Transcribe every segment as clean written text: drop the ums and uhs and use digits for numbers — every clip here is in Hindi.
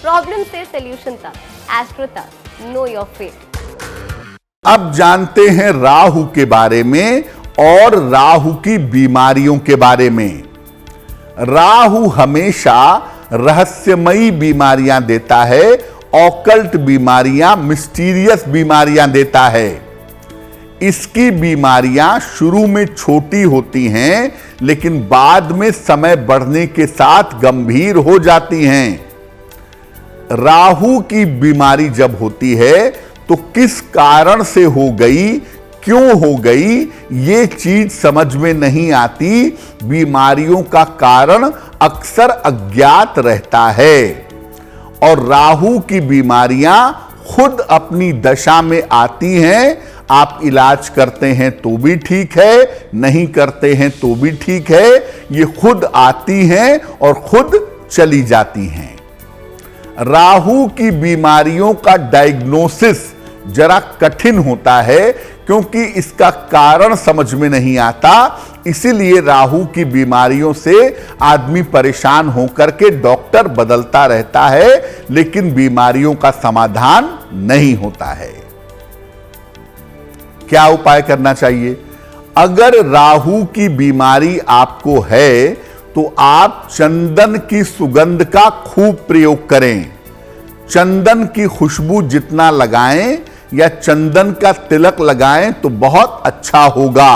प्रॉब्लम से सॉल्यूशन तक, एस्ट्रो तक, नो योर फेट। अब जानते हैं राहु के बारे में और राहु की बीमारियों के बारे में। राहु हमेशा रहस्यमयी बीमारियां देता है, ऑकल्ट बीमारियां, मिस्टीरियस बीमारियां देता है। इसकी बीमारियां शुरू में छोटी होती हैं, लेकिन बाद में समय बढ़ने के साथ गंभीर हो जाती हैं। राहु की बीमारी जब होती है तो किस कारण से हो गई, क्यों हो गई, ये चीज समझ में नहीं आती। बीमारियों का कारण अक्सर अज्ञात रहता है और राहु की बीमारियां खुद अपनी दशा में आती हैं। आप इलाज करते हैं तो भी ठीक है, नहीं करते हैं तो भी ठीक है। ये खुद आती हैं और खुद चली जाती हैं। राहु की बीमारियों का डायग्नोसिस जरा कठिन होता है, क्योंकि इसका कारण समझ में नहीं आता। इसीलिए राहु की बीमारियों से आदमी परेशान होकर के डॉक्टर बदलता रहता है, लेकिन बीमारियों का समाधान नहीं होता है। क्या उपाय करना चाहिए? अगर राहु की बीमारी आपको है तो आप चंदन की सुगंध का खूब प्रयोग करें। चंदन की खुशबू जितना लगाएं या चंदन का तिलक लगाएं तो बहुत अच्छा होगा।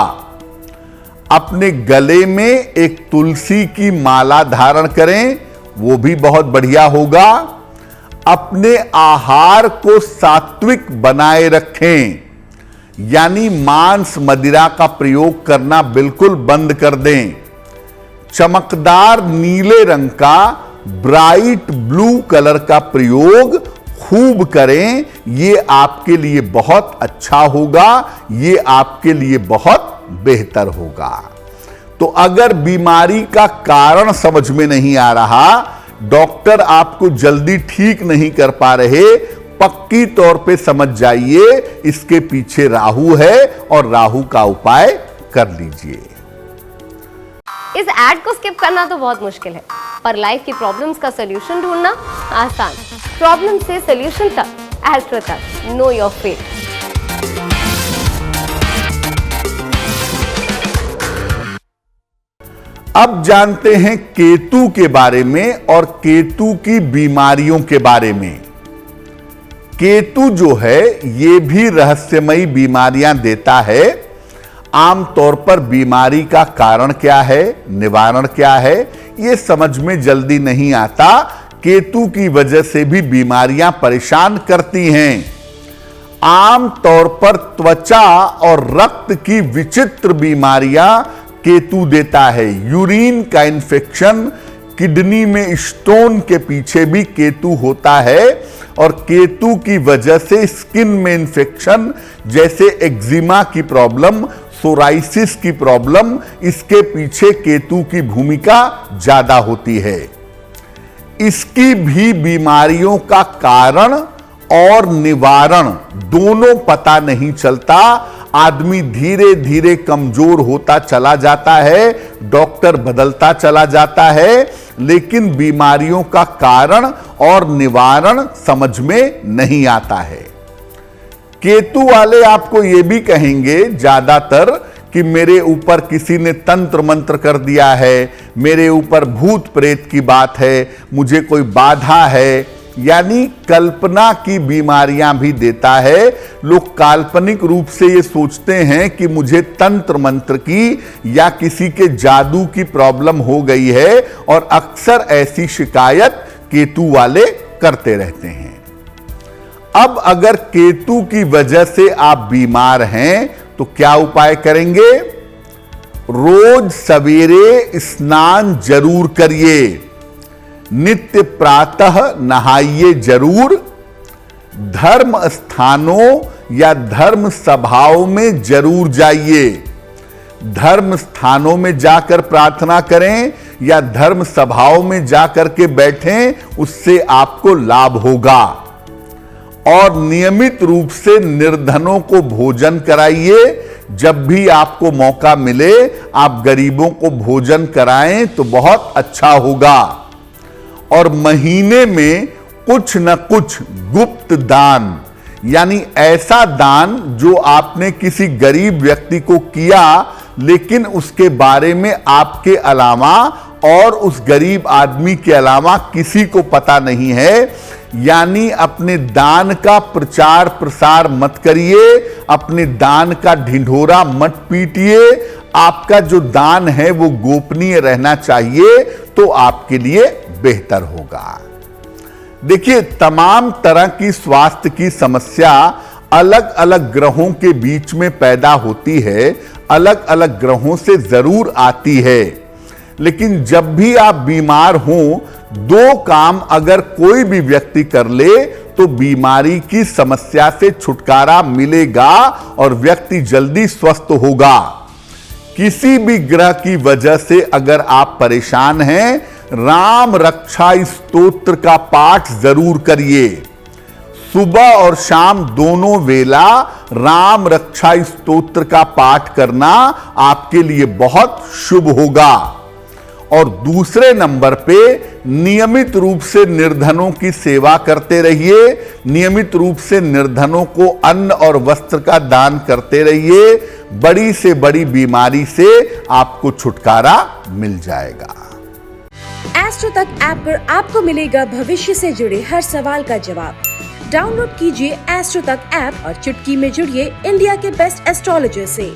अपने गले में एक तुलसी की माला धारण करें, वो भी बहुत बढ़िया होगा। अपने आहार को सात्विक बनाए रखें, यानी मांस मदिरा का प्रयोग करना बिल्कुल बंद कर दें। चमकदार नीले रंग का, ब्राइट ब्लू कलर का प्रयोग खूब करें। ये आपके लिए बहुत अच्छा होगा, ये आपके लिए बहुत बेहतर होगा। तो अगर बीमारी का कारण समझ में नहीं आ रहा, डॉक्टर आपको जल्दी ठीक नहीं कर पा रहे, पक्की तौर पे समझ जाइए इसके पीछे राहु है और राहु का उपाय कर लीजिए। इस एड को स्किप करना तो बहुत मुश्किल है, पर लाइफ की प्रॉब्लम्स का सॉल्यूशन ढूंढना आसान। प्रॉब्लम से सॉल्यूशन तक, एस्ट्रो तक, नो योर फेट। अब जानते हैं केतु के बारे में और केतु की बीमारियों के बारे में। केतु जो है ये भी रहस्यमयी बीमारियां देता है। आमतौर पर बीमारी का कारण क्या है, निवारण क्या है, ये समझ में जल्दी नहीं आता। केतु की वजह से भी बीमारियां परेशान करती हैं। आमतौर पर त्वचा और रक्त की विचित्र बीमारियां केतु देता है। यूरिन का इन्फेक्शन, किडनी में स्टोन के पीछे भी केतु होता है और केतु की वजह से स्किन में इन्फेक्शन जैसे एक्जिमा की प्रॉब्लम, सोराइसिस की प्रॉब्लम, इसके पीछे केतु की भूमिका ज्यादा होती है। इसकी भी बीमारियों का कारण और निवारण दोनों पता नहीं चलता। आदमी धीरे धीरे कमजोर होता चला जाता है, डॉक्टर बदलता चला जाता है, लेकिन बीमारियों का कारण और निवारण समझ में नहीं आता है। केतु वाले आपको यह भी कहेंगे ज्यादातर कि मेरे ऊपर किसी ने तंत्र मंत्र कर दिया है, मेरे ऊपर भूत प्रेत की बात है, मुझे कोई बाधा है, यानी कल्पना की बीमारियां भी देता है। लोग काल्पनिक रूप से ये सोचते हैं कि मुझे तंत्र मंत्र की या किसी के जादू की प्रॉब्लम हो गई है और अक्सर ऐसी शिकायत केतु वाले करते रहते हैं। अब अगर केतु की वजह से आप बीमार हैं तो क्या उपाय करेंगे? रोज सवेरे स्नान जरूर करिए, नित्य प्रातः नहाइए जरूर, धर्म स्थानों या धर्म सभाओं में जरूर जाइए। धर्म स्थानों में जाकर प्रार्थना करें या धर्म सभाओं में जाकर के बैठें, उससे आपको लाभ होगा। और नियमित रूप से निर्धनों को भोजन कराइए। जब भी आपको मौका मिले आप गरीबों को भोजन कराएं तो बहुत अच्छा होगा। और महीने में कुछ न कुछ गुप्त दान, यानी ऐसा दान जो आपने किसी गरीब व्यक्ति को किया लेकिन उसके बारे में आपके अलावा और उस गरीब आदमी के अलावा किसी को पता नहीं है, यानी अपने दान का प्रचार प्रसार मत करिए, अपने दान का ढिंढोरा मत पीटिए। आपका जो दान है वो गोपनीय रहना चाहिए, तो आपके लिए बेहतर होगा। देखिए, तमाम तरह की स्वास्थ्य की समस्या अलग अलग ग्रहों के बीच में पैदा होती है, अलग अलग ग्रहों से जरूर आती है, लेकिन जब भी आप बीमार हो, दो काम अगर कोई भी व्यक्ति कर ले तो बीमारी की समस्या से छुटकारा मिलेगा और व्यक्ति जल्दी स्वस्थ होगा। किसी भी ग्रह की वजह से अगर आप परेशान हैं, राम रक्षा स्तोत्र का पाठ जरूर करिए। सुबह और शाम दोनों वेला राम रक्षा स्तोत्र का पाठ करना आपके लिए बहुत शुभ होगा। और दूसरे नंबर पे नियमित रूप से निर्धनों की सेवा करते रहिए, नियमित रूप से निर्धनों को अन्न और वस्त्र का दान करते रहिए। बड़ी से बड़ी बीमारी से आपको छुटकारा मिल जाएगा। एस्ट्रो तक ऐप पर आपको मिलेगा भविष्य से जुड़े हर सवाल का जवाब। डाउनलोड कीजिए एस्ट्रो तक ऐप और चुटकी में जुड़िए इंडिया के बेस्ट एस्ट्रोलॉजर से।